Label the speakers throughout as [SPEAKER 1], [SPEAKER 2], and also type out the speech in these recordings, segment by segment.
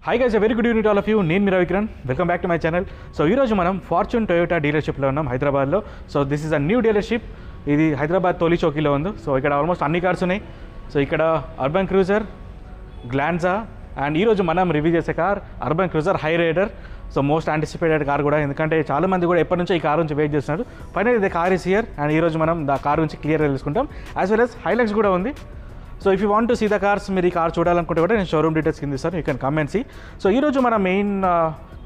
[SPEAKER 1] Hi guys, a very good evening to all of you. నేను మీ Ravikiran. Welcome back to my channel. So ఈరోజు మనం Fortune Toyota డీలర్షిప్లో ఉన్నాం హైదరాబాద్లో. So this is a new dealership. ఇది హైదరాబాద్ తోలి చౌకీలో ఉంది. సో ఇక్కడ ఆల్మోస్ట్ అన్ని కార్స్ ఉన్నాయి. సో ఇక్కడ అర్బన్ క్రూజర్, గ్లాన్జా అండ్ ఈరోజు మనం రివ్యూ చేసే car Urban Cruiser Hyryder. So most anticipated car కూడా, ఎందుకంటే చాలామంది కూడా ఎప్పటి నుంచో ఈ కార్ నుంచి వెయిట్ చేస్తున్నారు. ఫైనల్ ఇది కార్ ఇస్ హియర్ అండ్ ఈరోజు మనం దా కార్ నుంచి క్లియర్గా తెలుసుకుంటాం. యాజ్ వెల్ as హైలైట్స్ కూడా ఉంది. So if you want to see the cars, మీరు ఈ కార్ చూడాలనుకుంటే కూడా నేను షోరూమ్ డీటెయిల్స్ కింద ఇస్తాను, you can come and see. So ఈరోజు మన మెయిన్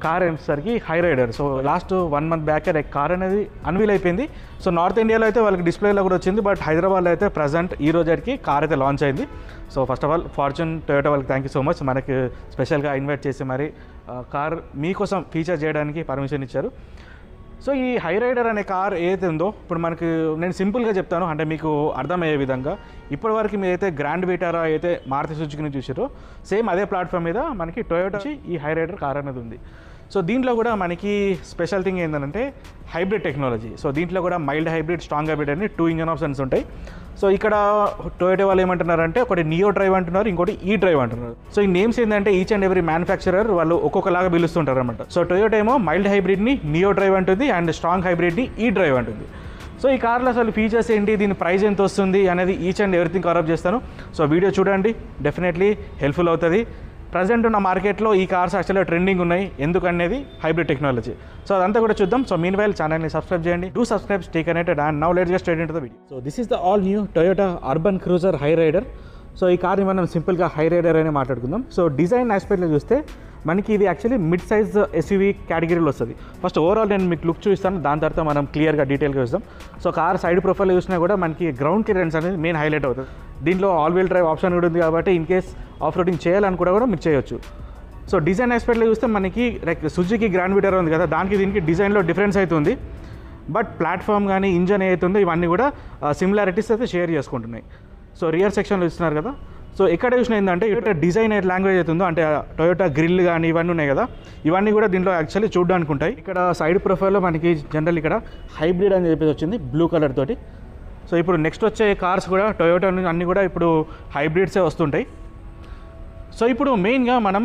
[SPEAKER 1] కార్ వచ్చేసరికి Hyryder. So last 1 month back car అనేది అన్వీల్ అయిపోయింది. సో నార్త్ ఇండియాలో అయితే వాళ్ళకి డిస్ప్లేలో కూడా వచ్చింది, బట్ హైదరాబాద్లో అయితే ప్రజెంట్ ఈ రోజుకి కార్ అయితే లాంచ్ అయింది. So first of all fortune Toyota వాళ్ళకి థ్యాంక్ యూ సో మచ్, మనకి స్పెషల్గా ఇన్వైట్ చేసి మరి కార్ మీకోసం ఫీచర్ చేయడానికి పర్మిషన్ ఇచ్చారు. సో ఈ హై రైడర్ అనే కార్ ఏదైతే ఉందో, ఇప్పుడు మనకి నేను సింపుల్గా చెప్తాను, అంటే మీకు అర్థమయ్యే విధంగా. ఇప్పటివరకు మీరైతే గ్రాండ్ విటారా అయితే మారుతి సుజుకిని చూసారో, సేమ్ అదే ప్లాట్ఫామ్ మీద మనకి టొయోటా ఈ హై రైడర్ కార్ అనేది ఉంది. సో దీంట్లో కూడా మనకి స్పెషల్ థింగ్ ఏంటంటే హైబ్రిడ్ టెక్నాలజీ. సో దీంట్లో కూడా మైల్డ్ హైబ్రిడ్, స్ట్రాంగ్ హైబ్రిడ్ అని 2 ఇంజన్ ఆప్షన్స్ ఉంటాయి. సో ఇక్కడ టొయోటా వాళ్ళు ఏమంటున్నారంటే ఒకటి నియో డ్రైవ్ అంటున్నారు, ఇంకోటి ఈ డ్రైవ్ అంటున్నారు. సో ఈ నేమ్స్ ఏంటంటే ఈచ్ అండ్ ఎవ్రీ మ్యానుఫ్యాక్చరర్ వాళ్ళు ఒక్కొక్కలాగా పిలుస్తుంటారు అనమాట. సో టొయోటా ఏమో మైల్డ్ హైబ్రిడ్ని నియో డ్రైవ్ అంటుంది అండ్ స్ట్రాంగ్ హైబ్రిడ్ని ఈ డ్రైవ్ అంటుంది. సో ఈ కార్లో అసలు ఫీచర్స్ ఏంటి, దీని ప్రైస్ ఎంత వస్తుంది అనేది each and everything cover up చేస్తాను. సో వీడియో చూడండి, డెఫినెట్లీ హెల్ప్ఫుల్ అవుతుంది. ప్రజెంట్ ఉన్న మార్కెట్లో ఈ కార్స్ యాక్చువల్గా ట్రెండింగ్ ఉన్నాయి, ఎందుకనేది హైబ్రిడ్ టెక్నాలజీ. సో అదంతా కూడా చూద్దాం. సో మీన్ వైల్ ఛానల్ని సబ్స్క్రైబ్ చేయండి, do subscribe, stay connected and now let's get straight into the video. So this is the all new Toyota Urban Cruiser Hyryder. So ఈ కార్ని మనం సింపుల్గా high rider అని మాట్లాడుకుందాం. సో డిజైన్ ఆస్పెక్ట్లో చూస్తే మనకి ఇది యాక్చువల్లీ మిడ్ సైజ్ ఎస్యూవీ కేటగిరీలో వస్తుంది. ఫస్ట్ ఓవరాల్ నేను మీకు లుక్ చూపిస్తాను, దాని తర్వాత మనం క్లియర్గా డీటెయిల్గా చూస్తాం. సో కార్ సైడ్ ప్రొఫైల్ చూసినా కూడా మనకి గ్రౌండ్ క్లియరెన్స్ అనేది మెయిన్ హైలైట్ అవుతుంది. దీంట్లో ఆల్ వీల్ డ్రైవ్ ఆప్షన్ కూడా ఉంది, కాబట్టి ఇన్ కేస్ ఆఫ్ రోడింగ్ చేయాలనుకుంటే కూడా మీరు చేయొచ్చు. సో డిజైన్ ఆస్పెక్ట్లో చూస్తే మనకి లైక్ సుజుకి గ్రాండ్ విటారా ఉంది కదా, దానికి దీనికి డిజైన్లో డిఫరెన్స్ అవుతుంది. బట్ ప్లాట్ఫామ్ కానీ ఇంజన్ ఏదైతుందో ఇవన్నీ కూడా సిమిలారిటీస్ అయితే షేర్ చేసుకుంటున్నాయి. సో రియర్ సెక్షన్లో ఇస్తున్నారు కదా. సో ఎక్కడ చూసిన ఏంటంటే ఇక్కడ డిజైన్ లాంగ్వేజ్ అవుతుందో, అంటే టొయోటా గ్రిల్ కానీ ఇవన్నీ ఉన్నాయి కదా, ఇవన్నీ కూడా దీంట్లో యాక్చువల్లీ చూడడానికి ఉంటాయి. ఇక్కడ సైడ్ ప్రొఫైల్లో మనకి జనరల్ ఇక్కడ హైబ్రిడ్ అని చెప్పేసి వచ్చింది బ్లూ కలర్ తోటి. సో ఇప్పుడు నెక్స్ట్ వచ్చే కార్స్ కూడా టొయోటా అన్నీ కూడా ఇప్పుడు హైబ్రిడ్సే వస్తుంటాయి. సో ఇప్పుడు మెయిన్గా మనం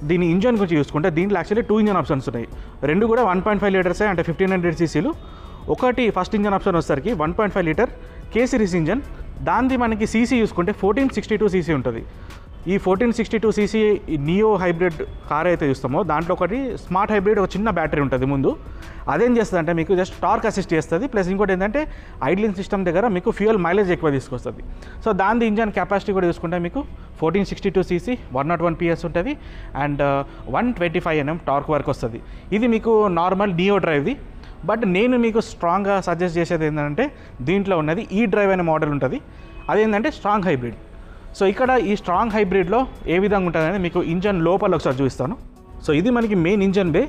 [SPEAKER 1] దీని ఇంజన్ గురించి చూసుకుంటే దీంట్లో యాక్చువల్లీ 2 ఇంజన్ ఆప్షన్స్ ఉన్నాయి. రెండు కూడా 1.5 లీటర్సే, అంటే 1500 cc. ఒకటి ఫస్ట్ ఇంజన్ ఆప్షన్ వచ్చేసరికి 1.5 లీటర్ K సిరీస్ ఇంజన్. దానిది మనకి సీసీ చూసుకుంటే 1462 cc ఉంటుంది. ఈ 1462 cc నియో హైబ్రిడ్ కార్ అయితే చూస్తామో దాంట్లో ఒకటి స్మార్ట్ హైబ్రిడ్ ఒక చిన్న బ్యాటరీ ఉంటుంది ముందు. అదేం చేస్తుంది అంటే మీకు జస్ట్ టార్క్ అసిస్ట్ చేస్తుంది, ప్లస్ ఇంకోటి ఏంటంటే ఐడ్లింగ్ సిస్టమ్ దగ్గర మీకు ఫ్యూయల్ మైలేజ్ ఎక్కువ తీసుకొస్తుంది. సో దాని ఇంజన్ కెపాసిటీ కూడా చూసుకుంటే మీకు 1462 cc 101 PS ఉంటుంది అండ్ 125 Nm టార్క్ వరకు వస్తుంది. ఇది మీకు నార్మల్ నియో డ్రైవ్ది. బట్ నేను మీకు స్ట్రాంగ్గా సజెస్ట్ చేసేది ఏంటంటే దీంట్లో ఉన్నది ఈ డ్రైవ్ అనే మోడల్ ఉంటుంది, అదేంటంటే స్ట్రాంగ్ హైబ్రిడ్. సో ఇక్కడ ఈ స్ట్రాంగ్ హైబ్రిడ్లో ఏ విధంగా ఉంటుందని మీకు ఇంజన్ లోపల ఒకసారి చూపిస్తాను. సో ఇది మనకి మెయిన్ ఇంజన్ బే.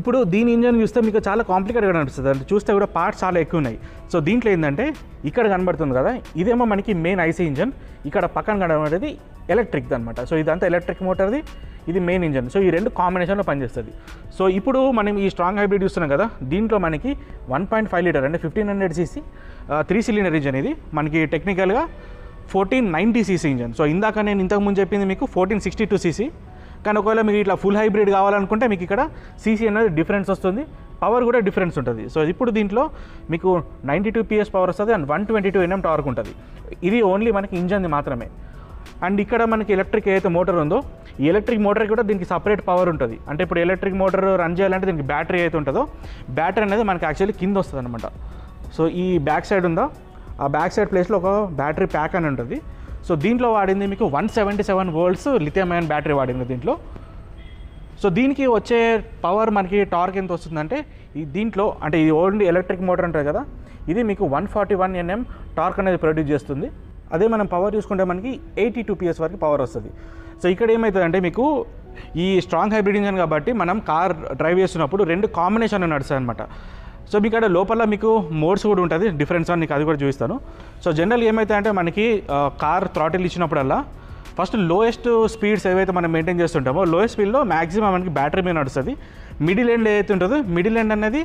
[SPEAKER 1] ఇప్పుడు దీని ఇంజన్ చూస్తే మీకు చాలా కాంప్లికేటెడ్గా అనిపిస్తుంది, అంటే చూస్తే కూడా పార్ట్స్ చాలా ఎక్కువ ఉన్నాయి. సో దీంట్లో ఏంటంటే ఇక్కడ కనబడుతుంది కదా, ఇదేమో మనకి మెయిన్ ఐసీ ఇంజన్, ఇక్కడ పక్కన కనబడేది ఎలక్ట్రిక్ది అనమాట. సో ఇదంతా ఎలక్ట్రిక్ మోటార్ది, ఇది మెయిన్ ఇంజన్. సో ఈ రెండు కాంబినేషన్లో పనిచేస్తుంది. సో ఇప్పుడు మనం ఈ స్ట్రాంగ్ హైబ్రిడ్ చూస్తున్నాం కదా, దీంట్లో మనకి 1.5 లీటర్ అంటే 1500 cc 3 సిలిండర్ ఇంజన్. ఇది మనకి టెక్నికల్గా 1490 cc ఇంజన్. సో ఇందాక నేను ఇంతకుముందు చెప్పింది మీకు 1462 cc, కానీ ఒకవేళ మీరు ఇట్లా ఫుల్ హైబ్రిడ్ కావాలనుకుంటే మీకు ఇక్కడ సీసీ అనేది డిఫరెన్స్ వస్తుంది, పవర్ కూడా డిఫరెన్స్ ఉంటుంది. సో ఇప్పుడు దీంట్లో మీకు 92 PS పవర్ వస్తుంది అండ్ 122 Nm టార్క్ ఉంటుంది. ఇది ఓన్లీ మనకి ఇంజన్ది మాత్రమే. అండ్ ఇక్కడ మనకి ఎలక్ట్రిక్ ఏదైతే మోటార్ ఉందో, ఈ ఎలక్ట్రిక్ మోటార్ కూడా దీనికి సపరేట్ పవర్ ఉంటుంది. అంటే ఇప్పుడు ఎలక్ట్రిక్ మోటార్ రన్ చేయాలంటే దీనికి బ్యాటరీ అయితే ఉంటుందో, బ్యాటరీ అనేది మనకి యాక్చువల్లీ కింద వస్తుంది అనమాట. సో ఈ బ్యాక్ సైడ్ ఉందా, ఆ బ్యాక్ సైడ్ ప్లేస్లో ఒక బ్యాటరీ ప్యాక్ అని ఉంటుంది. సో దీంట్లో వాడింది మీకు 177 volts లిథియం అయాన్ బ్యాటరీ వాడింది దీంట్లో. సో దీనికి వచ్చే పవర్ మనకి టార్క్ ఎంత వస్తుందంటే దీంట్లో, అంటే ఇది ఓన్లీ ఎలక్ట్రిక్ మోటార్ ఉంటుంది కదా, ఇది మీకు 141 Nm టార్క్ అనేది ప్రొడ్యూస్ చేస్తుంది. అదే మనం పవర్ చూసుకుంటే మనకి 82 PS వరకు పవర్ వస్తుంది. సో ఇక్కడ ఏమవుతుందంటే మీకు ఈ స్ట్రాంగ్ హైబ్రిడ్ ఇంజన్ కాబట్టి మనం కార్ డ్రైవ్ చేస్తున్నప్పుడు రెండు కాంబినేషన్ నడుస్తాయి అనమాట. సో మీకు ఇక్కడ లోపల మీకు మోడ్స్ కూడా ఉంటుంది, డిఫరెన్స్ అని నీకు అది కూడా చూపిస్తాను. సో జనరల్ ఏమవుతాయంటే మనకి కార్ థ్రాటిల్ ఇచ్చినప్పుడల్లా ఫస్ట్ లోయెస్ట్ స్పీడ్స్ ఏవైతే మనం మెయింటైన్ చేస్తుంటామో లోయెస్ట్ స్పీడ్లో మ్యాక్సిమం మనకి బ్యాటరీ మీద నడుస్తుంది. మిడిల్ ఎండ్ ఏదైతే ఉంటుందో మిడిల్ ఎండ్ అనేది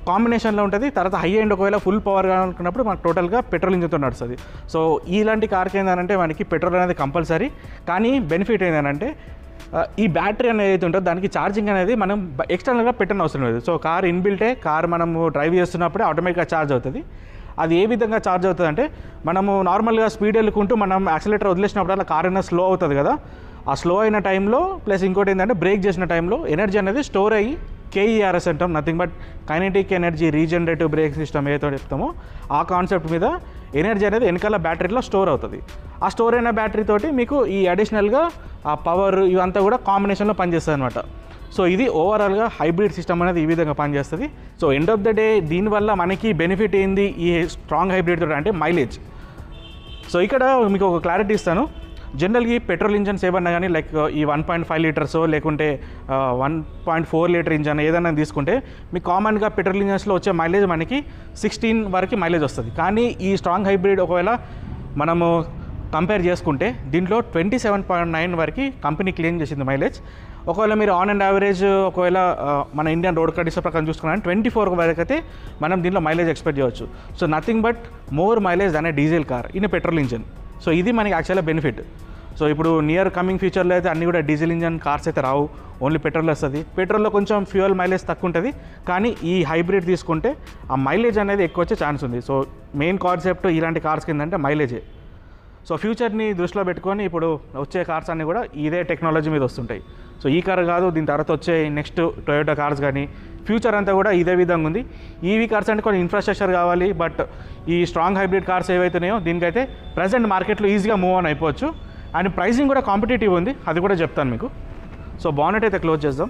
[SPEAKER 1] కాంబినేషన్లో ఉంటుంది. తర్వాత హై ఎండ్ ఒకవేళ ఫుల్ పవర్ కావాలనుకున్నప్పుడు మనకు టోటల్గా పెట్రోల్ ఇంజిన్తో నడుస్తుంది. సో ఇలాంటి కార్కి ఏంటంటే మనకి పెట్రోల్ అనేది కంపల్సరీ. కానీ బెనిఫిట్ ఏంటంటే ఈ బ్యాటరీ అనేది అయితే ఉంటుందో దానికి ఛార్జింగ్ అనేది మనం ఎక్స్టర్నల్గా పెట్టని అవసరం లేదు. సో కార్ ఇన్బిల్టే కార్ మనము డ్రైవ్ చేస్తున్నప్పుడే ఆటోమేటిక్గా ఛార్జ్ అవుతుంది. అది ఏ విధంగా ఛార్జ్ అవుతుంది అంటే మనము నార్మల్గా స్పీడ్ వెళ్ళుకుంటూ మనం యాక్సిలేటర్ వదిలేసినప్పుడు అలా కార్ అనేది స్లో అవుతుంది కదా, ఆ స్లో అయిన టైంలో ప్లస్ ఇంకోటి ఏంటంటే బ్రేక్ చేసిన టైంలో ఎనర్జీ అనేది స్టోర్ అయ్యి KERS అంటాం, nothing but kinetic energy regenerative break system ఏదో చెప్తామో ఆ కాన్సెప్ట్ మీద ఎనర్జీ అనేది వెనకాల బ్యాటరీలో స్టోర్ అవుతుంది. ఆ స్టోర్ అయిన బ్యాటరీ తోటి మీకు ఈ అడిషనల్గా ఆ పవర్ ఇవంతా కూడా కాంబినేషన్లో పనిచేస్తుంది అనమాట. సో ఇది ఓవరాల్గా హైబ్రిడ్ సిస్టమ్ అనేది ఈ విధంగా పనిచేస్తుంది. So end of the day దీనివల్ల మనకి బెనిఫిట్ ఏంది ఈ స్ట్రాంగ్ హైబ్రిడ్ తోటి అంటే మైలేజ్. సో ఇక్కడ మీకు ఒక క్లారిటీ ఇస్తాను. జనరల్గా ఈ పెట్రోల్ ఇంజన్స్ ఏమన్నా కానీ లైక్ ఈ 1.5 లీటర్స్ లేకుంటే 1.4 లీటర్ ఇంజన్ ఏదైనా తీసుకుంటే మీకు కామన్గా పెట్రోల్ ఇంజన్స్లో వచ్చే మైలేజ్ మనకి 16 వరకు మైలేజ్ వస్తుంది. కానీ ఈ స్ట్రాంగ్ హైబ్రిడ్ ఒకవేళ మనము కంపేర్ చేసుకుంటే దీంట్లో 27.9 వరకు కంపెనీ క్లెయిమ్ చేసింది మైలేజ్. ఒకవేళ మీరు ఆన్ అండ్ యావరేజ్ ఒకవేళ మన ఇండియన్ రోడ్ కండిషన్ ప్రకారం చూసుకున్నారంటే 24 వరకు అయితే మనం దీంట్లో మైలేజ్ ఎక్స్పెక్ట్ చేయవచ్చు. So nothing but more mileage అనే diesel car in petrol engine. So ఇది మనకి యాక్చువల్గా బెనిఫిట్. సో ఇప్పుడు నియర్ కమింగ్ ఫ్యూచర్లో అయితే అన్నీ కూడా డీజిల్ ఇంజన్ కార్స్ అయితే రావు, ఓన్లీ పెట్రోల్ వస్తుంది. పెట్రోల్లో కొంచెం ఫ్యూయల్ మైలేజ్ తక్కువ ఉంటుంది, కానీ ఈ హైబ్రిడ్ తీసుకుంటే ఆ మైలేజ్ అనేది ఎక్కువ వచ్చే ఛాన్స్ ఉంది. సో మెయిన్ కాన్సెప్ట్ ఇలాంటి కార్స్ కిందంటే మైలేజే. సో ఫ్యూచర్ని దృష్టిలో పెట్టుకొని ఇప్పుడు వచ్చే కార్స్ అన్నీ కూడా ఇదే టెక్నాలజీ మీద వస్తుంటాయి. సో ఈ కార్ కాదు, దీని తర్వాత వచ్చే నెక్స్ట్ టొయోటా కార్స్ కానీ ఫ్యూచర్ అంతా కూడా ఇదే విధంగా ఉంది. ఈవీ కార్స్ అంటే కొన్ని ఇన్ఫ్రాస్ట్రక్చర్ కావాలి, బట్ ఈ స్ట్రాంగ్ హైబ్రిడ్ కార్స్ ఏవైతున్నాయో దీనికైతే ప్రజెంట్ మార్కెట్లో ఈజీగా మూవ్ ఆన్ అయిపోవచ్చు. అండ్ ప్రైసింగ్ కూడా కాంపిటేటివ్ ఉంది, అది కూడా చెప్తాను మీకు. సో బానెట్ అయితే క్లోజ్ చేద్దాం.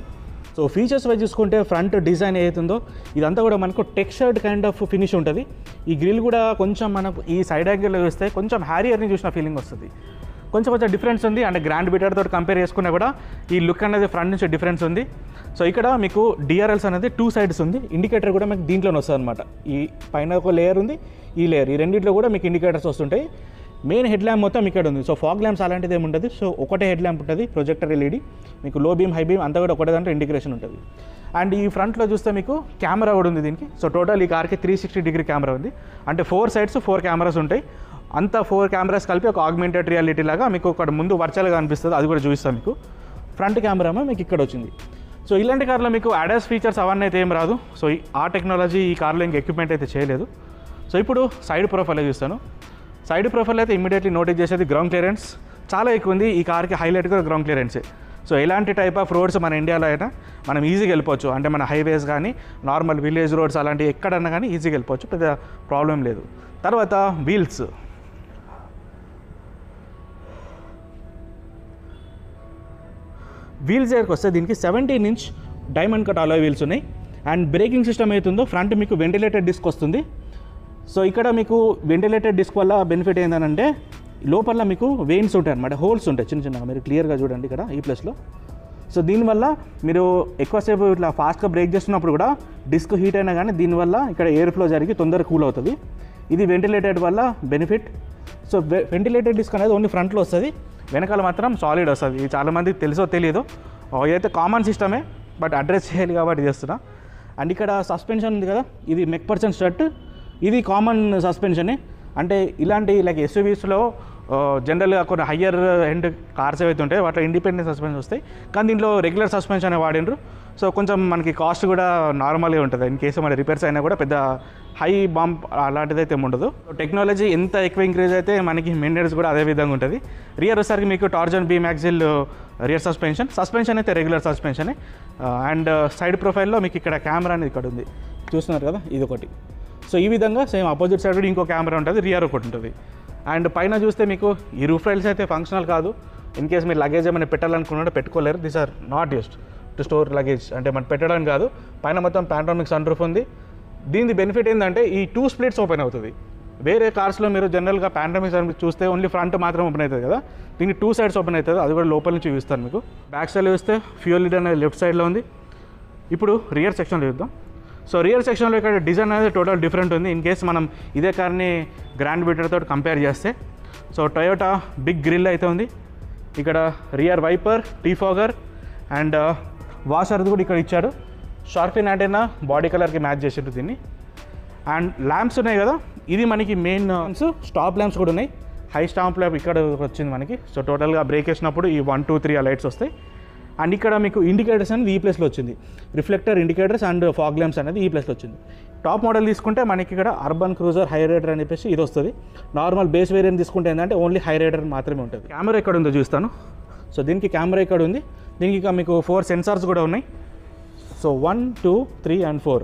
[SPEAKER 1] సో ఫీచర్స్ వైజ్ చూసుకుంటే ఫ్రంట్ డిజైన్ ఏదైతుందో ఇదంతా కూడా మనకు టెక్స్చర్డ్ కైండ్ ఆఫ్ ఫినిష్ ఉంటుంది. ఈ గ్రిల్ కూడా కొంచెం మనకు ఈ సైడ్ యాంగిల్లో చూస్తే కొంచెం హ్యారియర్ని చూసిన ఫీలింగ్ వస్తుంది. కొంచెం డిఫరెన్స్ ఉంది. అండ్ గ్రాండ్ బీటర్ తోటి కంపేర్ చేసుకున్నా కూడా ఈ లుక్ అనేది ఫ్రంట్ నుంచి డిఫరెన్స్ ఉంది. సో ఇక్కడ మీకు DRLs అనేది 2 సైడ్స్ ఉంది. ఇండికేటర్ కూడా మీకు దీంట్లోనే వస్తుంది అనమాట. ఈ పైన ఒక లేయర్ ఉంది, ఈ లేయర్, ఈ రెండింటిలో కూడా మీకు ఇండికేటర్స్ వస్తుంటాయి. మెయిన్ హెడ్ ల్యాంప్ మొత్తం ఇక్కడ ఉంది. సో ఫాగ్ ల్యాంప్స్ అలాంటిది ఏమి ఉంటుంది. సో ఒకటే హెడ్ ల్యాంప్ ఉంటుంది, ప్రొజెక్టర్ LED, మీకు లో బీమ్ హై బీమ్ అంతా కూడా ఒకటే దాంట్లో ఇండికేషన్ ఉంటుంది. అండ్ ఈ ఫ్రంట్లో చూస్తే మీకు కెమెరా కూడా ఉంది దీనికి. సో టోటల్ ఈ కార్కి 360 డిగ్రీ కెమెరా ఉంది. అంటే 4 సైడ్స్ 4 కెమెరాస్ ఉంటాయి. అంతా 4 కెమెరాస్ కలిపి ఒక ఆగ్మెంటెడ్ రియాలిటీ లాగా మీకు ఒక ముందు వర్చువల్గా అనిపిస్తుంది, అది కూడా చూపిస్తాను మీకు. ఫ్రంట్ కెమెరా మీకు ఇక్కడ వచ్చింది. సో ఇలాంటి కార్లో మీకు ADAS ఫీచర్స్ అవన్నీ అయితే ఏం రాదు. సో ఆ టెక్నాలజీ ఈ కార్లో ఇంక ఎక్విప్మెంట్ అయితే చేయలేదు. సో ఇప్పుడు సైడ్ ప్రొఫైల్ చూస్తాను. సైడ్ ప్రొఫైల్ అయితే ఇమీడియట్లీ నోటీస్ చేసేది గ్రౌండ్ క్లియరెన్స్ చాలా ఎక్కువ ఉంది. ఈ కార్కి హైలైట్ కూడా గ్రౌండ్ క్లియరెన్సే. సో ఎలాంటి టైప్ ఆఫ్ రోడ్స్ మన ఇండియాలో అయినా మనం ఈజీగా వెళ్ళిపోవచ్చు. అంటే మన హైవేస్ కానీ నార్మల్ విలేజ్ రోడ్స్ అలాంటివి ఎక్కడన్నా కానీ ఈజీగా వెళ్ళిపోవచ్చు, పెద్ద ప్రాబ్లం లేదు. తర్వాత వీల్స్ దగ్గరికి వస్తే దీనికి 17 inch diamond cut alloy wheels ఉన్నాయి. అండ్ బ్రేకింగ్ సిస్టమ్ అవుతుందో ఫ్రంట్ మీకు వెంటిలేటెడ్ డిస్క్ వస్తుంది. సో ఇక్కడ మీకు వెంటిలేటెడ్ డిస్క్ వల్ల బెనిఫిట్ ఏంటంటే లోపల మీకు వెయిన్స్ ఉంటాయి అనమాట, హోల్స్ ఉంటాయి చిన్న చిన్నగా. మీరు క్లియర్గా చూడండి ఇక్కడ ఈ ప్లేస్లో. సో దీనివల్ల మీరు ఎక్కువసేపు ఇట్లా ఫాస్ట్గా బ్రేక్ చేస్తున్నప్పుడు కూడా డిస్క్ హీట్ అయినా కానీ దీనివల్ల ఇక్కడ ఎయిర్ ఫ్లో జరిగి తొందరగా కూల్ అవుతుంది. ఇది వెంటిలేటెడ్ వల్ల బెనిఫిట్. సో వెంటిలేటెడ్ డిస్క్ అనేది ఓన్లీ ఫ్రంట్లో వస్తుంది, వెనకాల మాత్రం సాలిడ్ వస్తుంది. ఇది చాలామందికి తెలుసో తెలియదు, ఇదైతే కామన్ సిస్టమే, బట్ అడ్రస్ చేయాలి కాబట్టి చేస్తున్నా. అండ్ ఇక్కడ సస్పెన్షన్ ఉంది కదా, ఇది మెక్పర్సన్ స్ట్రట్, ఇది కామన్ సస్పెన్షనే. అంటే ఇలాంటి లైక్ SUVsలో జనరల్గా కొన్ని హయ్యర్ ఎండ్ కార్స్ ఏవైతే ఉంటాయి వాటిలో ఇండిపెండెంట్ సస్పెన్షన్ వస్తాయి, కానీ దీంట్లో రెగ్యులర్ సస్పెన్షన్ వాడిండ్రు. సో కొంచెం మనకి కాస్ట్ కూడా నార్మల్గా ఉంటుంది. ఇన్ కేసు మన రిపేర్స్ అయినా కూడా పెద్ద హై బంప్ అలాంటిది అయితే ఉండదు. టెక్నాలజీ ఎంత ఎక్కువ ఇంక్రీజ్ అయితే మనకి మెయింటెనెన్స్ కూడా అదే విధంగా ఉంటుంది. రియర్ వచ్చేసరికి మీకు Tarzan beam axle rear suspension అయితే రెగ్యులర్ సస్పెన్షనే. అండ్ సైడ్ ప్రొఫైల్లో మీకు ఇక్కడ కెమెరా అనేది ఇక్కడ ఉంది, చూస్తున్నారు కదా, ఇది ఒకటి. సో ఈ విధంగా సేమ్ ఆపోజిట్ సైడ్ ఇంకో కెమెరా ఉంటుంది, రియర్ ఒకటి ఉంటుంది. అండ్ పైన చూస్తే మీకు ఈ రూఫ్ రైల్స్ అయితే ఫంక్షనల్ కాదు. ఇన్ కేస్ మీరు లగేజ్ ఏమైనా పెట్టాలనుకున్నా పెట్టుకోలేరు. These are not used to store luggage, అంటే మనం పెట్టడానికి కాదు. పైన మొత్తం పానోరామిక్ సన్ రూఫ్ ఉంది. దీని బెనిఫిట్ ఏంటంటే ఈ 2 స్ప్లిట్స్ ఓపెన్ అవుతుంది. వేరే కార్స్లో మీరు జనరల్గా పానోరామిక్ సన్ చూస్తే ఓన్లీ ఫ్రంట్ మాత్రం ఓపెన్ అవుతుంది కదా, దీనికి 2 సైడ్స్ ఓపెన్ అవుతుంది. అది కూడా లోపల నుంచి చూపిస్తాను మీకు. బ్యాక్ సైడ్ చూస్తే ఫ్యూయల్ లీడ్ అనేది లెఫ్ట్ సైడ్లో ఉంది. ఇప్పుడు రియర్ సెక్షన్లో చూద్దాం. సో రియర్ సెక్షన్లో ఇక్కడ డిజైన్ అనేది టోటల్ డిఫరెంట్ ఉంది. ఇన్ కేస్ మనం ఇదే కార్ని గ్రాండ్ బీటర్ తోటి కంపేర్ చేస్తే, సో టొయోటా బిగ్ గ్రిల్ అయితే ఉంది. ఇక్కడ రియర్ వైపర్, టీఫాగర్ అండ్ వాషర్ది కూడా ఇక్కడ ఇచ్చాడు. షార్పిన్ యాంటెన్నా బాడీ కలర్కి మ్యాచ్ చేసేట్టు దీన్ని. అండ్ ల్యాంప్స్ ఉన్నాయి కదా, ఇది మనకి మెయిన్ ల్యాంప్స్. స్టాప్ ల్యాంప్స్ కూడా ఉన్నాయి. హై స్టాప్ ల్యాంప్ ఇక్కడ వచ్చింది మనకి. సో టోటల్గా బ్రేక్ వేసినప్పుడు ఈ 1, 2, 3 ఆ లైట్స్ వస్తాయి. అండ్ ఇక్కడ మీకు ఇండికేటర్స్ అనేది ఈ ప్లేస్లో వచ్చింది, reflector indicators and fog lamps అనేది ఈ ప్లేస్లో వచ్చింది. టాప్ మోడల్ తీసుకుంటే మనకి ఇక్కడ అర్బన్ క్రూజర్ హై రైడర్ అని చెప్పేసి ఇది వస్తుంది. నార్మల్ బేస్ వేరియంట్ తీసుకుంటే ఏంటంటే ఓన్లీ హై రైడర్ మాత్రమే ఉంటుంది. కెమెరా ఎక్కడ ఉందో చూస్తాను. సో దీనికి కెమెరా ఇక్కడ ఉంది. దీనికి ఇక మీకు 4 సెన్సార్స్ కూడా ఉన్నాయి. So 1, 2, 3 and 4.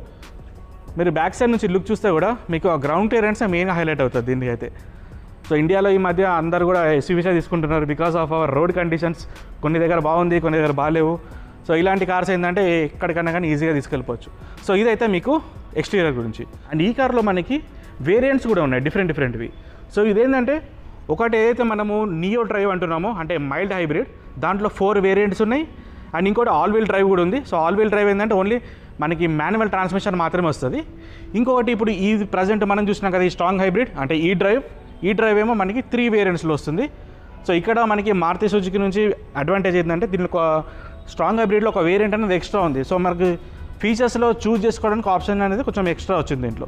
[SPEAKER 1] మీరు బ్యాక్ సైడ్ నుంచి లుక్ చూస్తే కూడా మీకు ఆ గ్రౌండ్ క్లియరెన్స్ మెయిన్గా హైలైట్ అవుతుంది దీనికి అయితే. సో ఇండియాలో ఈ మధ్య అందరు కూడా ఎస్యూవీసే తీసుకుంటున్నారు because of our road conditions. కొన్ని దగ్గర బాగుంది, కొన్ని దగ్గర బాగాలేవు. సో ఇలాంటి కార్స్ ఏంటంటే ఎక్కడికన్నా కానీ ఈజీగా తీసుకెళ్ళిపోవచ్చు. సో ఇదైతే మీకు ఎక్స్టీరియర్ గురించి. అండ్ ఈ కార్లో మనకి వేరియంట్స్ కూడా ఉన్నాయి డిఫరెంట్వి. సో ఇదేంటంటే ఒకటి ఏదైతే మనము నియో డ్రైవ్ అంటున్నామో అంటే మైల్డ్ హైబ్రిడ్, దాంట్లో 4 వేరియంట్స్ ఉన్నాయి. అండ్ ఇంకోటి ఆల్ వీల్ డ్రైవ్ కూడా ఉంది. సో ఆల్ వీల్ డ్రైవ్ ఏంటంటే ఓన్లీ మనకి మాన్యువల్ ట్రాన్స్మిషన్ మాత్రమే వస్తుంది. ఇంకొకటి ఇప్పుడు ఈ ప్రజెంట్ మనం చూసినాం కదా ఈ స్ట్రాంగ్ హైబ్రిడ్ అంటే ఈ డ్రైవ్ ఏమో మనకి 3 వేరియంట్స్లో వస్తుంది. సో ఇక్కడ మనకి మారుతి సుజుకి నుంచి అడ్వాంటేజ్ ఏంటంటే దీనిలో స్ట్రాంగ్ హైబ్రిడ్లో ఒక వేరియంట్ అనేది ఎక్స్ట్రా ఉంది. సో మనకి ఫీచర్స్లో చూస్ చేసుకోవడానికి ఆప్షన్ అనేది కొంచెం ఎక్స్ట్రా వచ్చింది దీంట్లో.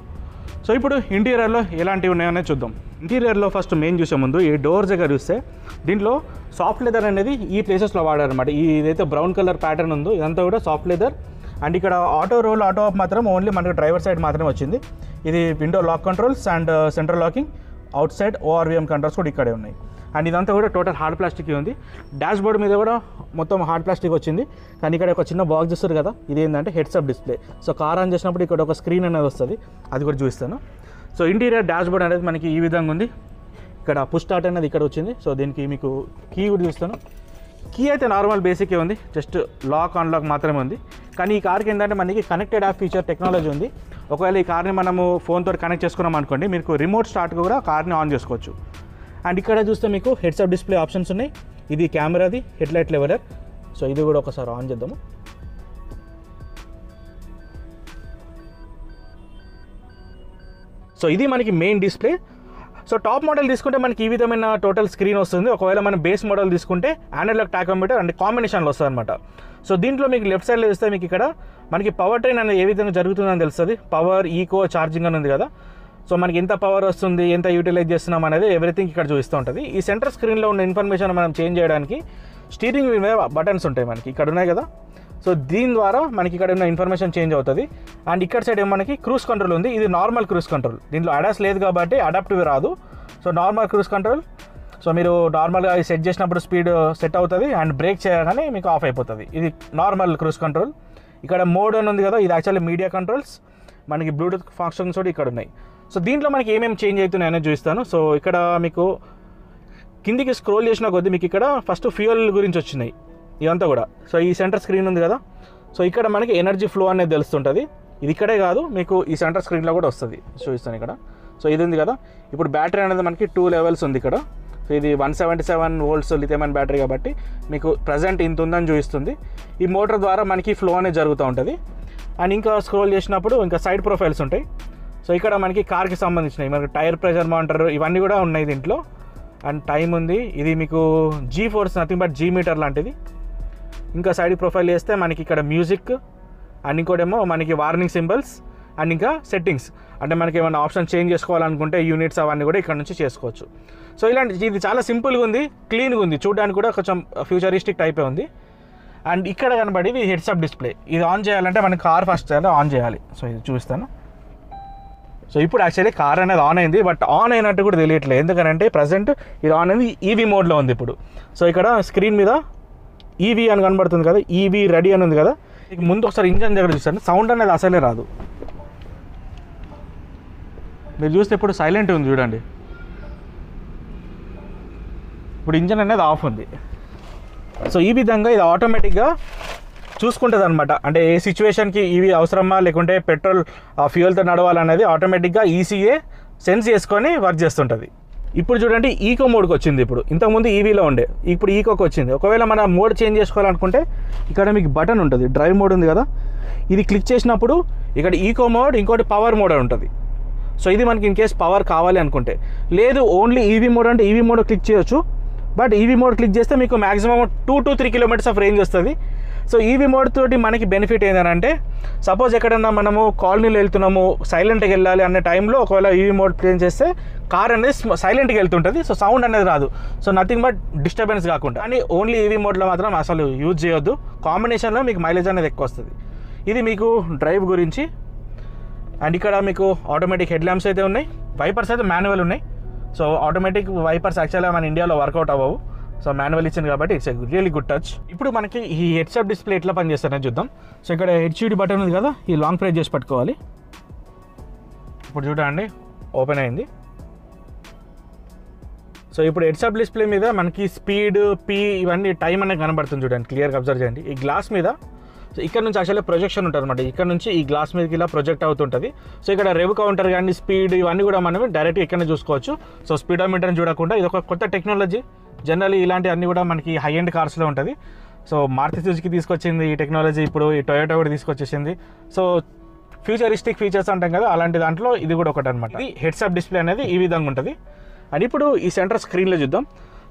[SPEAKER 1] సో ఇప్పుడు ఇంటీరియర్లో ఎలాంటివి ఉన్నాయనేది చూద్దాం. ఇంటీరియర్లో ఫస్ట్ మెయిన్ చూసే ముందు ఈ డోర్స్ దగ్గర చూస్తే దీంట్లో సాఫ్ట్ లెదర్ అనేది ఈ ప్లేసెస్లో వాడారనమాట. ఇదైతే బ్రౌన్ కలర్ ప్యాటర్న్ ఉందో ఇదంతా కూడా సాఫ్ట్ లెదర్. అండ్ ఇక్కడ ఆటో రోల్ ఆటో ఆఫ్ మాత్రం ఓన్లీ మనకి డ్రైవర్ సైడ్ మాత్రమే వచ్చింది. ఇది window lock controls and central locking, outside ORVM controls కూడా ఇక్కడే ఉన్నాయి. అండ్ ఇదంతా కూడా టోటల్ హార్డ్ ప్లాస్టిక్ ఉంది. డాష్ బోర్డ్ మీద కూడా మొత్తం హార్డ్ ప్లాస్టిక్ వచ్చింది. కానీ ఇక్కడ ఒక చిన్న బాక్స్ చూస్తారు కదా, ఇది ఏంటంటే heads-up display. So car on చేసినప్పుడు ఇక్కడ ఒక స్క్రీన్ అనేది వస్తుంది, అది కూడా చూపిస్తాను. సో ఇంటీరియర్ డాష్ బోర్డ్ అనేది మనకి ఈ విధంగా ఉంది. ఇక్కడ పుష్ స్టార్ట్ అనేది ఇక్కడ వచ్చింది. సో దీనికి మీకు కీ కూడా చూస్తాను. కీ అయితే నార్మల్ బేసికే ఉంది, జస్ట్ లాక్ అన్లాక్ మాత్రమే ఉంది. కానీ ఈ కార్కి ఏంటంటే మనకి కనెక్టెడ్ యాప్ ఫీచర్ టెక్నాలజీ ఉంది. ఒకవేళ ఈ కార్ని మనము ఫోన్తో కనెక్ట్ చేసుకున్నాం అనుకోండి, మీకు రిమోట్ స్టార్ట్ కూడా కార్ని ఆన్ చేసుకోవచ్చు. అండ్ ఇక్కడ చూస్తే మీకు హెడ్సప్ డిస్ప్లే ఆప్షన్స్ ఉన్నాయి. ఇది కెమెరాది, హెడ్లైట్ లెవెలర్. సో ఇది కూడా ఒకసారి ఆన్ చేద్దాము. సో ఇది మనకి main display. So top model తీసుకుంటే మనకి ఈ విధమైన టోటల్ స్క్రీన్ వస్తుంది. ఒకవేళ మనం బేస్ మోడల్ తీసుకుంటే అనలాగ్ టాకోమీటర్ అండ్ కాంబినేషన్లో వస్తుంది అనమాట. సో దీంట్లో మీకు లెఫ్ట్ సైడ్లో చూస్తే మీకు ఇక్కడ మనకి పవర్ ట్రైన్ అనేది ఏ విధంగా జరుగుతుందని తెలుస్తుంది. పవర్, ఈకో, ఛార్జింగ్ అని ఉంది కదా. సో మనకి ఎంత పవర్ వస్తుంది, ఎంత యూటిలైజ్ చేస్తున్నాం అనేది ఎవ్రీథింగ్ ఇక్కడ చూస్తూ ఉంటుంది. ఈ సెంటర్ స్క్రీన్లో ఉన్న ఇన్ఫర్మేషన్ మనం చేంజ్ చేయడానికి స్టీరింగ్ వీల్ మీద బటన్స్ ఉంటాయి మనకి, ఇక్కడ ఉన్నాయి కదా. సో దీని ద్వారా మనకి ఇక్కడ ఉన్న ఇన్ఫర్మేషన్ చేంజ్ అవుతుంది. అండ్ ఇక్కడ సైడ్ మనకి క్రూజ్ కంట్రోల్ ఉంది. ఇది నార్మల్ క్రూజ్ కంట్రోల్, దీంట్లో అడాస్ లేదు కాబట్టి అడాప్టివ్ రాదు. So normal cruise control. So మీరు నార్మల్గా సెట్ చేసినప్పుడు స్పీడ్ సెట్ అవుతుంది అండ్ బ్రేక్ చేయగానే మీకు ఆఫ్ అయిపోతుంది. ఇది నార్మల్ క్రూజ్ కంట్రోల్. ఇక్కడ మోడ్ అని ఉంది కదా, ఇది యాక్చువల్లీ మీడియా కంట్రోల్స్. మనకి బ్లూటూత్ ఫంక్షన్స్ కూడా ఇక్కడ ఉన్నాయి. సో దీంట్లో మనకి ఏమేమి చేంజ్ అవుతున్నాయి అనేది చూస్తాను. సో ఇక్కడ మీకు కిందికి స్క్రోల్ చేసిన కొద్దీ మీకు ఇక్కడ ఫస్ట్ ఫ్యూయల్ గురించి వచ్చినాయి ఇదంతా కూడా. సో ఈ సెంటర్ స్క్రీన్ ఉంది కదా, సో ఇక్కడ మనకి ఎనర్జీ ఫ్లో అనేది తెలుస్తుంటుంది. ఇది ఇక్కడే కాదు, మీకు ఈ సెంటర్ స్క్రీన్లో కూడా వస్తుంది, చూపిస్తాను ఇక్కడ. సో ఇది ఉంది కదా, ఇప్పుడు బ్యాటరీ అనేది మనకి 2 లెవెల్స్ ఉంది ఇక్కడ. సో ఇది 177 volts లిథియం అయన్ బ్యాటరీ కాబట్టి మీకు ప్రజెంట్ ఇంత ఉందని చూపిస్తుంది. ఈ మోటార్ ద్వారా మనకి ఫ్లో అనేది జరుగుతూ ఉంటుంది. అండ్ ఇంకా స్క్రోల్ చేసినప్పుడు ఇంకా సైడ్ ప్రొఫైల్స్ ఉంటాయి. సో ఇక్కడ మనకి కార్కి సంబంధించినవి, మనకి టైర్ ప్రెషర్ మానిటర్ ఇవన్నీ కూడా ఉన్నాయి దీంట్లో. అండ్ టైం ఉంది, ఇది మీకు G-ఫోర్స్ నథింగ్ బట్ G మీటర్ లాంటిది. ఇంకా సైడ్ ప్రొఫైల్ చేస్తే మనకి ఇక్కడ మ్యూజిక్ అండ్ ఇంకోటేమో మనకి వార్నింగ్ సింబల్స్ అండ్ ఇంకా సెట్టింగ్స్, అంటే మనకి ఏమైనా ఆప్షన్ చేంజ్ చేసుకోవాలనుకుంటే యూనిట్స్ అవన్నీ కూడా ఇక్కడ నుంచి చేసుకోవచ్చు. సో ఇది చాలా సింపుల్గా ఉంది, క్లీన్గా ఉంది, చూడడానికి కూడా కొంచెం ఫ్యూచరిస్టిక్ టైపే ఉంది. అండ్ ఇక్కడ కనబడేది హెడ్సప్ డిస్ప్లే. ఇది ఆన్ చేయాలంటే మనకి కార్ ఫస్ట్ ఆన్ చేయాలి. సో ఇది చూపిస్తాను. సో ఇప్పుడు యాక్చువల్లీ కార్ అనేది ఆన్ అయింది, బట్ ఆన్ అయినట్టు కూడా తెలియట్లేదు. ఎందుకంటే ప్రజెంట్ ఇది ఆన్ అయింది ఈవీ మోడ్లో ఉంది ఇప్పుడు. సో ఇక్కడ స్క్రీన్ మీద ఈవీ అని కనబడుతుంది కదా, ఈవీ రెడీ అని ఉంది కదా. ముందు ఒకసారి ఇంజన్ దగ్గర చూస్తాను, సౌండ్ అనేది అసలే రాదు. మీరు చూస్తే ఇప్పుడు సైలెంట్ ఉంది చూడండి. ఇప్పుడు ఇంజన్ అనేది ఆఫ్ ఉంది. సో ఈ విధంగా ఇది ఆటోమేటిక్గా చూసుకుంటుంది అనమాట. అంటే ఏ సిచ్యువేషన్కి ఇవి అవసరమా లేకుంటే పెట్రోల్ ఫ్యూయల్తో నడవాలనేది ఆటోమేటిక్గా ఈసీఏ సెన్స్ చేసుకొని వర్క్ చేస్తుంటుంది. ఇప్పుడు చూడండి ఈకో మోడ్కి వచ్చింది. ఇప్పుడు ఇంతకుముందు ఈవీలో ఉండే, ఇప్పుడు ఈకోకి వచ్చింది. ఒకవేళ మన మోడ్ చేంజ్ చేసుకోవాలనుకుంటే ఇక్కడ మీకు బటన్ ఉంటుంది, డ్రైవ్ మోడ్ ఉంది కదా, ఇది క్లిక్ చేసినప్పుడు ఇక్కడ ఈకో మోడ్, ఇంకోటి పవర్ మోడ్ అని ఉంటుంది. సో ఇది మనకి ఇన్ కేస్ పవర్ కావాలి అనుకుంటే, లేదు ఓన్లీ ఈవీ మోడ్ అంటే ఈవీ మోడ్ క్లిక్ చేయొచ్చు. బట్ ఈవీ మోడ్ క్లిక్ చేస్తే మీకు maximum 2 to 3 kilometers of range వస్తుంది. సో ఈవీ మోడ్ తోటి మనకి బెనిఫిట్ ఏంటంటే సపోజ్ ఎక్కడన్నా మనము కాలనీలో వెళ్తున్నాము, సైలెంట్గా వెళ్ళాలి అనే టైంలో ఒకవేళ ఈవీ మోడ్ ప్లేన్ చేస్తే కార్ అనేది సైలెంట్గా వెళ్తుంటుంది. సో సౌండ్ అనేది రాదు. సో నథింగ్ బట్ డిస్టర్బెన్స్ కాకుండా. కానీ ఓన్లీ ఈవీ మోడ్లో మాత్రం అసలు యూజ్ చేయొద్దు. కాంబినేషన్లో మీకు మైలేజ్ అనేది ఎక్కువ వస్తుంది. ఇది మీకు డ్రైవ్ గురించి. అండ్ ఇక్కడ మీకు ఆటోమేటిక్ హెడ్ ల్యాంప్స్ అయితే ఉన్నాయి. వైపర్స్ అయితే మాన్యువల్ ఉన్నాయి. సో ఆటోమేటిక్ వైపర్స్ యాక్చువల్గా మన ఇండియాలో వర్కౌట్ అవ్వవు. సో మాన్యువల్ ఇచ్చింది కాబట్టి ఇట్స్ రియల్లీ గుడ్ టచ్. ఇప్పుడు మనకి ఈ హెడ్సప్ డిస్ప్లే ఎట్లా పనిచేస్తారని చూద్దాం. సో ఇక్కడ హెచ్యూడి బటన్ ఉంది కదా, ఈ లాంగ్ ప్రెస్ చేసి పట్టుకోవాలి. ఇప్పుడు చూడండి ఓపెన్ అయింది. సో ఇప్పుడు హెడ్సప్ డిస్ప్లే మీద మనకి స్పీడ్, ఇవన్నీ టైం అనేది కనబడుతుంది. చూడండి క్లియర్గా అబ్జర్వ్ చేయండి. ఈ గ్లాస్ మీద సో ఇక్కడ నుంచి యాక్చువల్లీ ప్రొజెక్షన్ ఉంటుంది అనమాట. ఇక్కడ నుంచి ఈ గ్లాస్ మీదకి ఇలా ప్రొజెక్ట్ అవుతుంటుంది. సో ఇక్కడ రెవ్ కౌంటర్ కానీ స్పీడ్ ఇవన్నీ కూడా మనం డైరెక్ట్గా ఇక్కడనే చూసుకోవచ్చు. సో స్పీడోమీటర్ని చూడకుండా ఇది ఒక కొత్త టెక్నాలజీ. జనరల్లీ ఇలాంటి అన్నీ కూడా మనకి హై ఎండ్ కార్స్లో ఉంటుంది. సో మారుతి సుజుకి తీసుకొచ్చింది ఈ టెక్నాలజీ, ఇప్పుడు ఈ టొయోటా కూడా తీసుకొచ్చేసింది. సో ఫ్యూచరిస్టిక్ ఫీచర్స్ అంటాం కదా, అలాంటి దాంట్లో ఇది కూడా ఒకటి అనమాట. ఇది హెడ్సప్ డిస్ప్లే అనేది ఈ విధంగా ఉంటుంది. అండ్ ఇప్పుడు ఈ సెంటర్ స్క్రీన్లో చూద్దాం.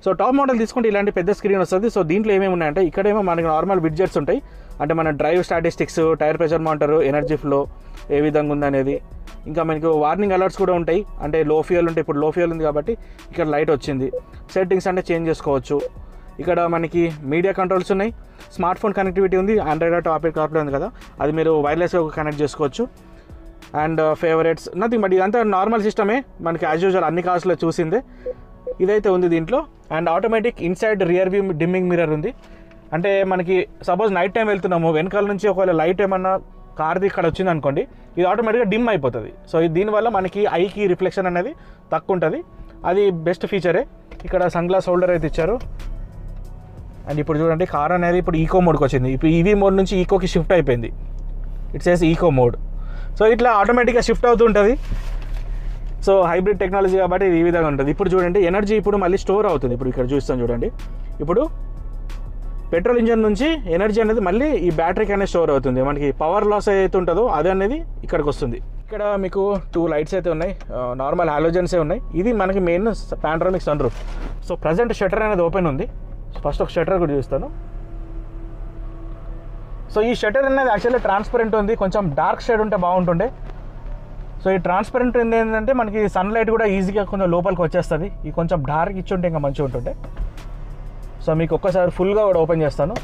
[SPEAKER 1] సో టాప్ మోడల్ తీసుకుంటే ఇలాంటి పెద్ద స్క్రీన్ వస్తుంది. సో దీంట్లో ఏమేమి ఉన్నాయంటే ఇక్కడేమో మనకి నార్మల్ విడ్జెట్స్ ఉంటాయి. అంటే మన drive statistics, tyre pressure monitor, energy flow ఏ విధంగా ఉందనేది. ఇంకా మనకు వార్నింగ్ అలర్ట్స్ కూడా ఉంటాయి. అంటే లో ఫ్యూయల్ ఉంటే ఇప్పుడు లో ఫ్యూయల్ ఉంది కాబట్టి ఇక్కడ లైట్ వచ్చింది. సెట్టింగ్స్ అంటే చేంజ్ చేసుకోవచ్చు. ఇక్కడ మనకి మీడియా కంట్రోల్స్ ఉన్నాయి. స్మార్ట్ ఫోన్ కనెక్టివిటీ ఉంది. ఆండ్రాయిడ్ ఆటో, ఆపిల్ కార్ప్లే ఉంది కదా, అది మీరు వైర్లెస్గా కనెక్ట్ చేసుకోవచ్చు. అండ్ ఫేవరెట్స్ నథింగ్ బట్ ఇదంతా నార్మల్ సిస్టమే, మనకి యాజ్ యూజువల్ అన్ని కార్స్లో చూసిందే ఇదైతే ఉంది దీంట్లో. And automatic inside rear view dimming mirror ఉంది. అంటే మనకి సపోజ్ నైట్ టైం వెళ్తున్నాము, వెనకాల నుంచి ఒకవేళ లైట్ ఏమన్నా కార్ది ఇక్కడ వచ్చింది అనుకోండి, ఇది ఆటోమేటిక్గా డిమ్ అయిపోతుంది. సో దీనివల్ల మనకి ఐకి రిఫ్లెక్షన్ అనేది తక్కువ ఉంటుంది. అది బెస్ట్ ఫీచరే. ఇక్కడ సన్ గ్లాస్ హోల్డర్ అయితే ఇచ్చారు. అండ్ ఇప్పుడు చూడండి కార్ అనేది ఇప్పుడు ఈకో మోడ్కి వచ్చింది. ఇప్పుడు ఈవీ మోడ్ నుంచి ఈకోకి షిఫ్ట్ అయిపోయింది. It's as eco mode. So ఇట్లా ఆటోమేటిక్గా షిఫ్ట్ అవుతుంటుంది. సో హైబ్రిడ్ టెక్నాలజీ కాబట్టి ఇది ఈ విధంగా ఉంటుంది. ఇప్పుడు చూడండి ఎనర్జీ ఇప్పుడు మళ్ళీ స్టోర్ అవుతుంది. ఇప్పుడు ఇక్కడ చూస్తాం చూడండి. ఇప్పుడు పెట్రోల్ ఇంజన్ నుంచి ఎనర్జీ అనేది మళ్ళీ ఈ బ్యాటరీకి అనేది స్టోర్ అవుతుంది. మనకి పవర్ లాస్ ఏదైతే ఉంటుందో అది అనేది ఇక్కడికి వస్తుంది. ఇక్కడ మీకు 2 లైట్స్ అయితే ఉన్నాయి. నార్మల్ హాలోజన్సే ఉన్నాయి. ఇది మనకి main panoramic sunroof. So present shutter అనేది ఓపెన్ ఉంది. ఫస్ట్ ఒక షట్టర్ కూడా చూస్తాను. సో ఈ షట్టర్ అనేది యాక్చువల్లీ ట్రాన్స్పరెంట్ ఉంది. కొంచెం డార్క్ షేడ్ ఉంటే బాగుంటుండే. సో ఈ ట్రాన్స్పరెంట్ ఏంటంటే మనకి సన్లైట్ కూడా ఈజీగా కొంచెం లోపలికి వచ్చేస్తుంది. ఈ కొంచెం డార్క్ ఇచ్చి ఉంటే ఇంకా మంచిగా ఉంటుండే. సో మీకు ఒక్కసారి ఫుల్గా కూడా ఓపెన్ చేస్తాను.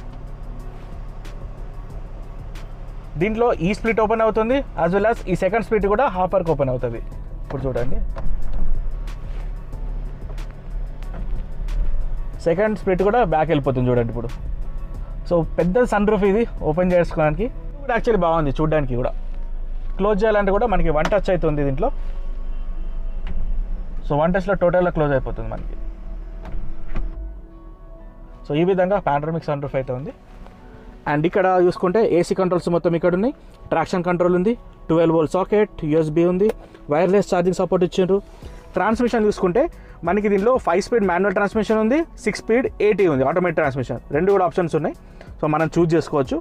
[SPEAKER 1] దీంట్లో ఈ స్ప్లిట్ ఓపెన్ అవుతుంది, యాజ్ వెల్ యాజ్ ఈ సెకండ్ స్ప్లిట్ కూడా హాఫ్ వరకు ఓపెన్ అవుతుంది. ఇప్పుడు చూడండి సెకండ్ స్ప్లిట్ కూడా బ్యాక్ వెళ్ళిపోతుంది చూడండి ఇప్పుడు. సో పెద్ద సన్ రూఫ్ ఇది ఓపెన్ చేసుకోవడానికి. కూడా యాక్చువల్లీ బాగుంది చూడడానికి కూడా. క్లోజ్ చేయాలంటే కూడా మనకి 1 టచ్ అవుతుంది దీంట్లో. సో 1 టచ్లో టోటల్గా క్లోజ్ అయిపోతుంది మనకి. సో ఈ విధంగా పానోరామిక్ సన్ రూఫ్ అయితే ఉంది. అండ్ ఇక్కడ చూసుకుంటే ఏసీ కంట్రోల్స్ మొత్తం ఇక్కడ ఉన్నాయి. ట్రాక్షన్ కంట్రోల్ ఉంది, 12 వోల్ట్ సాకెట్, యూఎస్బీ ఉంది, వైర్లెస్ ఛార్జింగ్ సపోర్ట్ ఇచ్చారు. ట్రాన్స్మిషన్ చూసుకుంటే మనకి దీనిలో 5 స్పీడ్ మాన్యువల్ ట్రాన్స్మిషన్ ఉంది, 6 స్పీడ్ AT ఉంది ఆటోమేటిక్ ట్రాన్స్మిషన్. 2 కూడా ఆప్షన్స్ ఉన్నాయి. సో మనం చూస్ చేసుకోవచ్చు.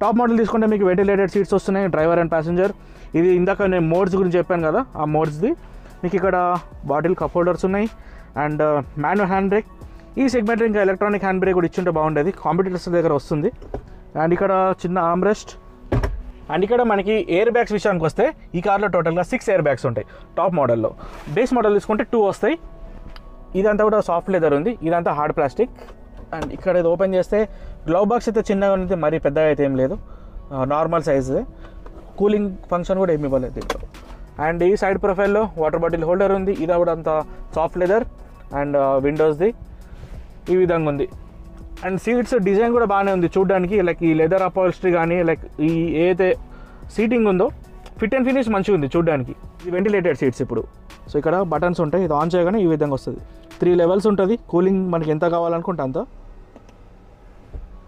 [SPEAKER 1] టాప్ మోడల్ తీసుకుంటే మీకు వెంటిలేటెడ్ సీట్స్ వస్తున్నాయి, డ్రైవర్ అండ్ ప్యాసింజర్. ఇది ఇందాక నేను మోడ్స్ గురించి చెప్పాను కదా, ఆ మోడ్స్ది మీకు ఇక్కడ బాటిల్ కప్ హోల్డర్స్ ఉన్నాయి. And manual hand brake. ఈ సెగ్మెంట్ ఇంకా ఎలక్ట్రానిక్ హ్యాండ్ బ్రేక్ కూడా ఇచ్చుంటే బాగుండేది, కాంపిటీటర్స్ దగ్గర వస్తుంది. అండ్ ఇక్కడ చిన్న ఆర్మ్రెస్ట్. అండ్ ఇక్కడ మనకి ఎయిర్ బ్యాగ్స్ విషయానికి వస్తే ఈ కార్లో టోటల్గా 6 ఎయిర్ బ్యాగ్స్ ఉంటాయి టాప్ మోడల్లో. బేస్ మోడల్ తీసుకుంటే 2 వస్తాయి. ఇదంతా కూడా సాఫ్ట్ లెదర్ ఉంది, ఇదంతా హార్డ్ ప్లాస్టిక్. అండ్ ఇక్కడ ఇది ఓపెన్ చేస్తే గ్లవ్ బాక్స్ అయితే చిన్నగా ఉంది, మరీ పెద్దగా అయితే ఏం లేదు, నార్మల్ సైజు. కూలింగ్ ఫంక్షన్ కూడా ఏమి ఇవ్వలేదు దీంట్లో. అండ్ ఈ సైడ్ ప్రొఫైల్లో వాటర్ బాటిల్ హోల్డర్ ఉంది, ఇది కూడా అంతా సాఫ్ట్ లెదర్. అండ్ విండోస్ది ఈ విధంగా ఉంది. అండ్ సీట్స్ డిజైన్ కూడా బాగానే ఉంది చూడడానికి. లైక్ ఈ లెదర్ అపాల్స్ట్రీ కానీ లైక్ ఈ ఏదైతే సీటింగ్ ఉందో ఫిట్ అండ్ ఫినిష్ మంచిగా ఉంది చూడడానికి. ఇది వెంటిలేటెడ్ సీట్స్. ఇప్పుడు సో ఇక్కడ బటన్స్ ఉంటాయి, ఇది ఆన్ చేయగానే ఈ విధంగా వస్తుంది. 3 లెవెల్స్ ఉంటుంది. కూలింగ్ మనకి ఎంత కావాలనుకుంటే అంత.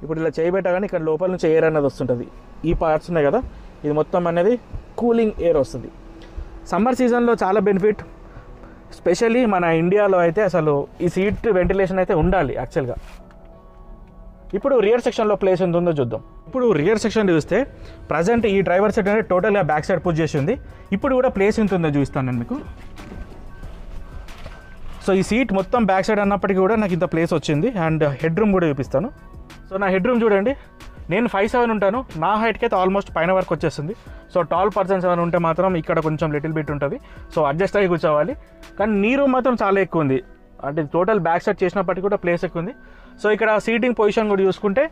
[SPEAKER 1] ఇప్పుడు ఇలా చేయబెట్టగానే ఇక్కడ లోపల నుంచి ఎయిర్ అనేది వస్తుంటుంది. ఈ పార్ట్స్ ఉన్నాయి కదా, ఇది మొత్తం అనేది కూలింగ్ ఎయిర్ వస్తుంది. సమ్మర్ సీజన్లో చాలా బెనిఫిట్. స్పెషల్లీ మన ఇండియాలో అయితే అసలు ఈ సీట్ వెంటిలేషన్ అయితే ఉండాలి యాక్చువల్గా. ఇప్పుడు రియర్ సెక్షన్లో ప్లేస్ ఎంత ఉందో చూద్దాం. ఇప్పుడు రియర్ సెక్షన్ చూస్తే ప్రజెంట్ ఈ డ్రైవర్ సీట్ అనేది టోటల్గా బ్యాక్ సైడ్ పుష్ చేసి ఉంది. ఇప్పుడు కూడా ప్లేస్ ఎంత ఉందో చూస్తాను నేను మీకు. సో ఈ సీట్ మొత్తం బ్యాక్ సైడ్ అన్నప్పటికీ కూడా నాకు ఇంత ప్లేస్ వచ్చింది. అండ్ హెడ్ రూమ్ కూడా చూపిస్తాను. సో నా హెడ్ రూమ్ చూడండి, నేను 5'7" ఉంటాను, నా హైట్కి అయితే ఆల్మోస్ట్ పైన వరకు వచ్చేస్తుంది. సో టాల్ పర్సన్స్ ఏమైనా ఉంటే మాత్రం ఇక్కడ కొంచెం లిటిల్ బిట్ ఉంటుంది, సో అడ్జస్ట్ అయ్యి కూర్చోవాలి. కానీ నీ రూమ్ మాత్రం చాలా ఎక్కువ ఉంది, అంటే టోటల్ బ్యాక్ సైడ్ చేసినప్పటికీ కూడా ప్లేస్ ఎక్కువ ఉంది. సో ఇక్కడ సీటింగ్ పొజిషన్ కూడా చూసుకుంటే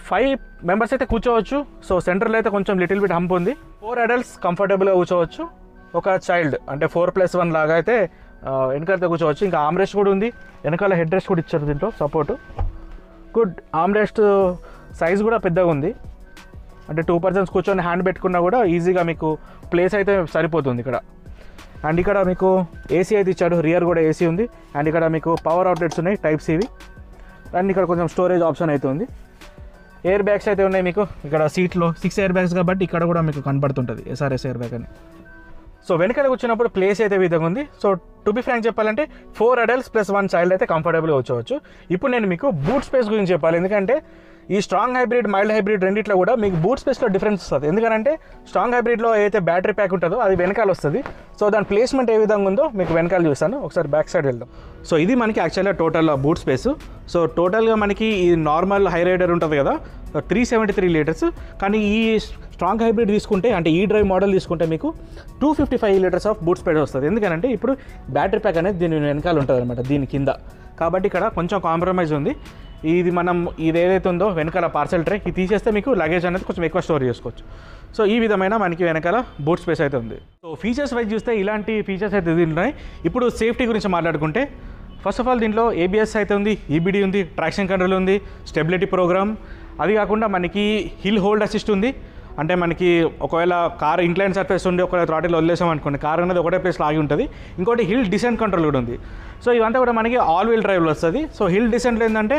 [SPEAKER 1] 5 మెంబర్స్ అయితే కూర్చోవచ్చు. సో సెంటర్లో అయితే కొంచెం లిటిల్ బిట్ హంప్ ఉంది. 4 అడల్ట్స్ కంఫర్టబుల్గా కూర్చోవచ్చు, ఒక చైల్డ్ అంటే 4+1 లాగా అయితే వెనకాలతో కూర్చోవచ్చు. ఇంకా ఆమ్రెస్ట్ కూడా ఉంది, వెనకాల హెడ్ రెస్ట్ కూడా ఇచ్చారు దీంట్లో సపోర్టు. గుడ్, ఆమ్రెస్ట్ సైజ్ కూడా పెద్దగా ఉంది, అంటే 2 పర్సన్స్ కూర్చొని హ్యాండ్ పెట్టుకున్నా కూడా ఈజీగా మీకు ప్లేస్ అయితే సరిపోతుంది ఇక్కడ. అండ్ ఇక్కడ మీకు ఏసీ అయితే ఇచ్చాడు, రియర్ కూడా ఏసీ ఉంది. అండ్ ఇక్కడ మీకు పవర్ అవుట్లెట్స్ ఉన్నాయి టైప్ సివి. అండ్ ఇక్కడ కొంచెం స్టోరేజ్ ఆప్షన్ అయితే ఉంది. ఎయిర్ బ్యాగ్స్ అయితే ఉన్నాయి మీకు ఇక్కడ సీట్లో, 6 ఎయిర్ బ్యాగ్స్ కాబట్టి ఇక్కడ కూడా మీకు కనపడుతుంటుంది SRS ఎయిర్ బ్యాగ్ అని. సో వెనకాల కూర్చున్నప్పుడు ప్లేస్ అయితే విధంగా ఉంది. సో టు బి ఫ్రాంక్ చెప్పాలంటే 4 అడల్ట్స్ ప్లస్ 1 చైల్డ్ అయితే కంఫర్టబుల్గా వచ్చవచ్చు. ఇప్పుడు నేను మీకు బూట్ స్పేస్ గురించి చెప్పాలి, ఎందుకంటే ఈ స్ట్రాంగ్ హైబ్రిడ్ మైల్డ్ హైబ్రిడ్ రెండిట్లో కూడా మీకు బూట్ స్పేస్లో డిఫరెన్స్ వస్తుంది. ఎందుకంటే స్ట్రాంగ్ హైబ్రిడ్లో ఏదైతే బ్యాటరీ ప్యాక్ ఉంటుందో అది వెనకాల వస్తుంది. సో దాని ప్లేస్మెంట్ ఏ విధంగా ఉందో మీకు వెనకాల చూస్తాను, ఒకసారి బ్యాక్ సైడ్ వెళ్దాం. సో ఇది మనకి యాక్చువల్గా టోటల్ బూట్ స్పేస్. సో టోటల్గా మనకి ఈ నార్మల్ హై రైడర్ ఉంటుంది కదా 373 లీటర్స్, కానీ ఈ స్ట్రాంగ్ హైబ్రిడ్ తీసుకుంటే అంటే ఈ డ్రైవ్ మోడల్ తీసుకుంటే మీకు 255 లీటర్స్ ఆఫ్ బూట్ స్పేస్ వస్తుంది. ఎందుకంటే ఇప్పుడు బ్యాటరీ ప్యాక్ అనేది దీని వెనకాల ఉంటుంది అనమాట, దీని కింద. కాబట్టి ఇక్కడ కొంచెం కాంప్రమైజ్ ఉంది. ఇది మనం ఇది ఏదైతే ఉందో వెనకాల పార్సల్ ట్రే ఇది తీసేస్తే మీకు లగేజ్ అనేది కొంచెం ఎక్కువ స్టోర్ చేసుకోవచ్చు. సో ఈ విధమైన మనకి వెనకాల బూట్ స్పేస్ అయితే ఉంది. సో ఫీచర్స్ వైజ్ చూస్తే ఇలాంటి ఫీచర్స్ అయితే ఉన్నాయి. ఇప్పుడు సేఫ్టీ గురించి మాట్లాడుకుంటే ఫస్ట్ ఆఫ్ ఆల్ దీంట్లో ABS అయితే ఉంది, EBD ఉంది, ట్రాక్షన్ కంట్రోల్ ఉంది, స్టెబిలిటీ ప్రోగ్రామ్. అది కాకుండా మనకి హిల్ హోల్డ్ అసిస్ట్ ఉంది. అంటే మనకి ఒకవేళ కార్ ఇంక్లైన్ సర్ఫేస్ ఉండి ఒకవేళ థ్రాటిల్ వదిలేసాం అనుకోండి, కార్ అనేది ఒకటే ప్లేస్లో ఆగి ఉంటుంది. ఇంకోటి హిల్ డిసెంట్ కంట్రోల్ కూడా ఉంది. సో ఇవంతా కూడా మనకి ఆల్ వీల్ డ్రైవ్లో వస్తుంది. సో హిల్ డిసెంట్లో ఏంటంటే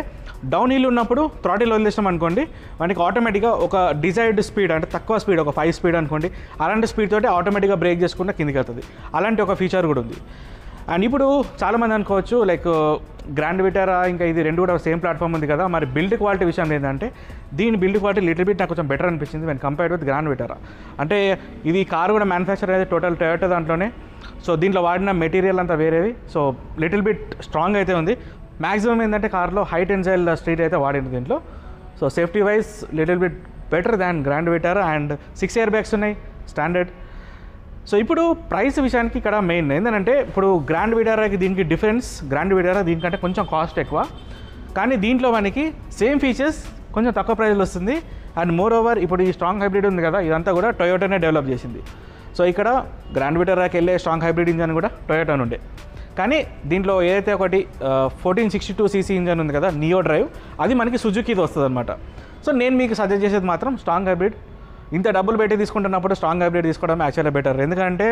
[SPEAKER 1] డౌన్ హిల్ ఉన్నప్పుడు థ్రాటిల్ వదిలేసాం అనుకోండి, మనకి ఆటోమేటిక్గా ఒక డిజైర్డ్ స్పీడ్ అంటే తక్కువ స్పీడ్, ఒక 5 స్పీడ్ అనుకోండి, అలాంటి స్పీడ్ తోటి ఆటోమేటిక్గా బ్రేక్ చేసుకుంటే కిందికి వెళ్తుంది. అలాంటి ఒక ఫీచర్ కూడా ఉంది. అండ్ ఇప్పుడు చాలామంది అనుకోవచ్చు లైక్ గ్రాండ్ విటారా ఇంకా ఇది రెండు కూడా సేమ్ ప్లాట్ఫామ్ ఉంది కదా, మరి బిల్డ్ క్వాలిటీ విషయం ఏంటంటే దీని బిల్డ్ క్వాలిటీ లిటిల్ బిట్ నాకు కొంచెం బెటర్ అనిపించింది when compared with grand Vitara. అంటే ఇది కార్ కూడా మ్యానుఫ్యాక్చర్ అనేది టోటల్ టొయోటా దాంట్లోనే. సో దీంట్లో వాడిన మెటీరియల్ అంతా వేరేది. సో లిటిల్ బిట్ స్ట్రాంగ్ అయితే ఉంది. మ్యాక్సిమం ఏంటంటే కార్లో హైట్ టెన్సైల్ స్ట్రీట్ అయితే వాడింది దీంట్లో. So safety wise little bit better than grand Vitara. And 6 air bags ఉన్నాయి స్టాండర్డ్. సో ఇప్పుడు ప్రైస్ విషయానికి ఇక్కడ మెయిన్ ఏంటంటే ఇప్పుడు గ్రాండ్ విటారాకి దీనికి డిఫరెన్స్, గ్రాండ్ విటారా దీనికంటే కొంచెం కాస్ట్ ఎక్కువ, కానీ దీంట్లో మనకి సేమ్ ఫీచర్స్ కొంచెం తక్కువ ప్రైస్లో వస్తుంది. అండ్ మోర్ ఓవర్ ఇప్పుడు ఈ స్ట్రాంగ్ హైబ్రిడ్ ఉంది కదా, ఇదంతా కూడా టొయోటానే డెవలప్ చేసింది. సో ఇక్కడ గ్రాండ్ విటారాకి వెళ్ళే స్ట్రాంగ్ హైబ్రిడ్ ఇంజన్ కూడా టొయోటా నుండే, కానీ దీంట్లో ఏదైతే ఒకటి 1462cc ఇంజన్ ఉంది కదా నియో డ్రైవ్, అది మనకి సుజుకీది వస్తుంది అనమాట. సో నేను మీకు సజెస్ట్ చేసేది మాత్రం స్ట్రాంగ్ హైబ్రిడ్. ఇంత డబ్బులు పెట్టి తీసుకుంటున్నప్పుడు స్ట్రాంగ్ హైబ్రిడ్ తీసుకోవడం యాక్చువల్గా బెటర్. ఎందుకంటే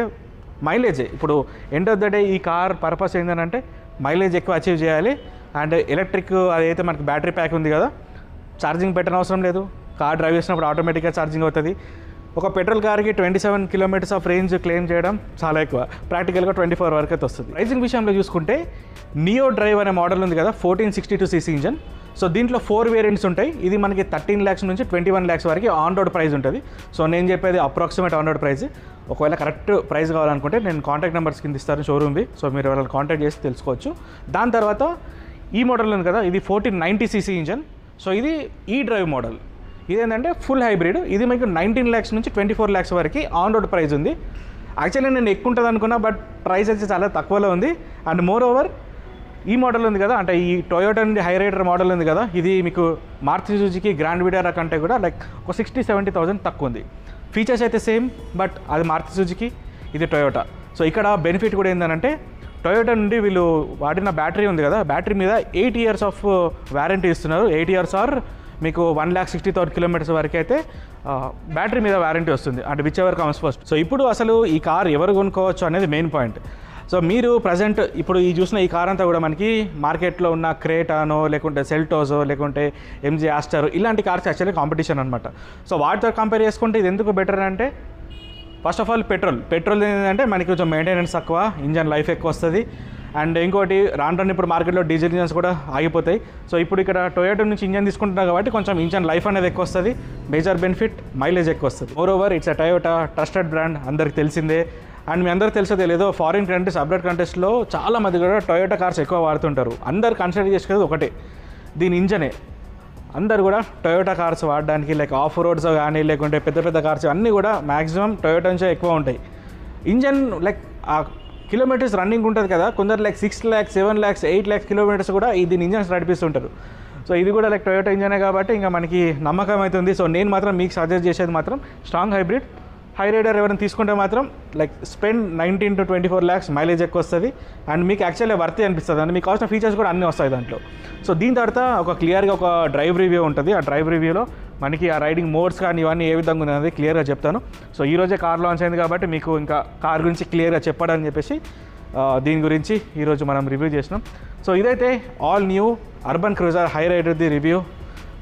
[SPEAKER 1] మైలేజే ఇప్పుడు ఎండ్ ఆఫ్ ద డే ఈ కార్ పర్పస్ ఏంటంటే మైలేజ్ ఎక్కువ అచీవ్ చేయాలి. అండ్ ఎలక్ట్రిక్ అదైతే మనకి బ్యాటరీ ప్యాక్ ఉంది కదా, ఛార్జింగ్ పెట్టని అవసరం లేదు. కార్ డ్రైవ్ చేసినప్పుడు ఆటోమేటిక్గా ఛార్జింగ్ అవుతుంది. ఒక పెట్రోల్ కార్కి 27 కిలోమీటర్స్ ఆఫ్ రేంజ్ క్లెయిమ్ చేయడం చాలా ఎక్కువ, ప్రాక్టికల్గా 24 వరకు అయితే వస్తుంది. ప్రైసింగ్ విషయంలో చూసుకుంటే నియో డ్రైవ్ అనే మోడల్ ఉంది కదా 1462cc ఇంజన్. సో దీంట్లో 4 వేరియంట్స్ ఉంటాయి. ఇది మనకి 13 lakhs నుంచి 21 lakhs వరకు ఆన్ రోడ్ ప్రైస్ ఉంటుంది. సో నేను చెప్పేది అప్రాక్సిమేట్ ఆన్ రోడ్ ప్రైస్. ఒకవేళ కరెక్ట్ ప్రైస్ కావాలనుకుంటే నేను కాంటాక్ట్ నెంబర్స్ కింద ఇస్తాను షోరూమ్వి, సో మీరు ఎవరైనా కాంటాక్ట్ చేసి తెలుసుకోవచ్చు. దాని తర్వాత ఈ మోడల్ ఉంది కదా, ఇది 1490cc ఇంజన్. సో ఇది ఈ డ్రైవ్ మోడల్. ఇదేంటంటే ఫుల్ హైబ్రిడ్. ఇది మీకు 19 lakhs నుంచి 24 lakhs వరకు ఆన్ రోడ్ ప్రైస్ ఉంది. యాక్చువల్లీ నేను ఎక్కువ ఉంటుంది అనుకున్నా, బట్ ప్రైస్ అయితే చాలా తక్కువలో ఉంది. అండ్ మోర్ ఓవర్ ఈ మోడల్ ఉంది కదా, అంటే ఈ టొయోటా హై రైడర్ మోడల్ ఉంది కదా, ఇది మీకు మారుతి సుజుకి గ్రాండ్ విటారా కంటే కూడా లైక్ ఒక 60-70,000 తక్కువ ఉంది. ఫీచర్స్ అయితే సేమ్, బట్ అది మారుతి సుజుకి, ఇది టొయోటా. సో ఇక్కడ బెనిఫిట్ కూడా ఏంటంటే టొయోటా నుండి వీళ్ళు వాడిన బ్యాటరీ ఉంది కదా, బ్యాటరీ మీద 8 years ఆఫ్ వారంటీ ఇస్తున్నారు. 8 years ఆర్ మీకు 1,60,000 kilometers వరకు అయితే బ్యాటరీ మీద వారంటీ వస్తుంది, అంటే which ever comes first. So ఇప్పుడు అసలు ఈ కార్ ఎవరు కొనుక్కోవచ్చు అనేది మెయిన్ పాయింట్. సో మీరు ప్రజెంట్ ఇప్పుడు ఈ చూసిన ఈ కార్ అంతా కూడా మనకి మార్కెట్లో ఉన్న క్రేటానో లేకుంటే సెల్టోసో లేకుంటే MG ఆస్టర్ ఇలాంటి కార్స్ యాక్చువల్లీ కాంపిటీషన్ అనమాట. సో వాటితో కంపేర్ చేసుకుంటే ఇది ఎందుకు బెటర్ అంటే ఫస్ట్ ఆఫ్ ఆల్ పెట్రోల్ ఏంటంటే మనకి కొంచెం మెయింటెనెన్స్ తక్కువ, ఇంజన్ లైఫ్ ఎక్కువ వస్తుంది. అండ్ ఇంకోటి రాను ఇప్పుడు మార్కెట్లో డీజిల్ ఇంజన్స్ కూడా ఆగిపోతాయి. సో ఇప్పుడు ఇక్కడ టొయోటా నుంచి ఇంజన్ తీసుకుంటున్నాం కాబట్టి కొంచెం ఇంజన్ లైఫ్ అనేది ఎక్కువ వస్తుంది. మేజర్ బెనిఫిట్ మైలేజ్ ఎక్కువ వస్తుంది. More over it's a Toyota trusted brand, అందరికి తెలిసిందే. అండ్ మీ అందరికి తెలిసేదే లేదో ఫారిన్ కంట్రీస్ అబ్రాడ్ కంట్రీస్లో చాలా మంది కూడా టొయోటా కార్స్ ఎక్కువ వాడుతుంటారు. అందరు కన్సిడర్ చేసుకునేది ఒకటే, దీని ఇంజనే. అందరు కూడా టొయోటా కార్స్ వాడడానికి లైక్ ఆఫ్ రోడ్స్ కానీ లేకుంటే పెద్ద పెద్ద కార్స్ అన్నీ కూడా మ్యాక్సిమం టొయోటా నుంచే ఎక్కువ ఉంటాయి. ఇంజన్ లైక్ ఆ కిలోమీటర్స్ రన్నింగ్ ఉంటుంది కదా, కొందరు like 6 lakhs 7 lakhs 8 lakhs kilometres కూడా దీని ఇంజన్స్ నడిపిస్తుంటారు. సో ఇది కూడా లైక్ టొయోటా ఇంజనే కాబట్టి ఇంకా మనకి నమ్మకం అవుతుంది. సో నేను మాత్రం మీకు సజెస్ట్ చేసేది మాత్రం స్ట్రాంగ్ హైబ్రిడ్ హై రైడర్ ఎవరైనా తీసుకుంటే మాత్రం like spend 19 to 24 lakhs mileage ఎక్కువ వస్తుంది అండ్ మీకు యాక్చువల్లీ వర్తీ అనిపిస్తుంది అండ్ మీకు కావాల్సిన ఫీచర్స్ కూడా అన్నీ వస్తాయి దాంట్లో. సో దీని తర్వాత ఒక క్లియర్గా ఒక డ్రైవ్ రివ్యూ ఉంటుంది. ఆ డ్రైవ్ రివ్యూలో మనకి ఆ రైడింగ్ మోడ్స్ కానీ ఇవన్నీ ఏ విధంగా ఉంది అనేది క్లియర్గా చెప్తాను. సో ఈరోజే కార్ లాంచ్ అయింది కాబట్టి మీకు ఇంకా కార్ గురించి క్లియర్గా చెప్పాడని చెప్పేసి దీని గురించి ఈరోజు మనం రివ్యూ చేసినాం. సో ఇదైతే ఆల్ న్యూ అర్బన్ క్రూజర్ హై రైడర్ది రివ్యూ.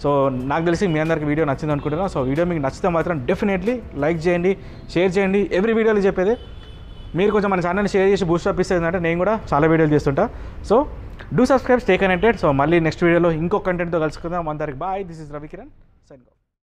[SPEAKER 1] సో నాకు తెలిసి మీ అందరికి వీడియో నచ్చింది అనుకుంటున్నాను. సో వీడియో మీకు నచ్చితే మాత్రం డెఫినెట్లీ లైక్ చేయండి, షేర్ చేయండి. ఎవ్రీ వీడియోలో చెప్పేది మీరు కొంచెం మన ఛానల్ని షేర్ చేసి బూస్ట్ అప్ ఇస్తుంది అంటే నేను కూడా చాలా వీడియోలు చేస్తుంటా. So do subscribe, stay connected. So మళ్ళీ నెక్స్ట్ వీడియోలో ఇంకో కంటెంట్తో కలుసుకుందాం. అందరికి బాయ్. This is Ravikiran.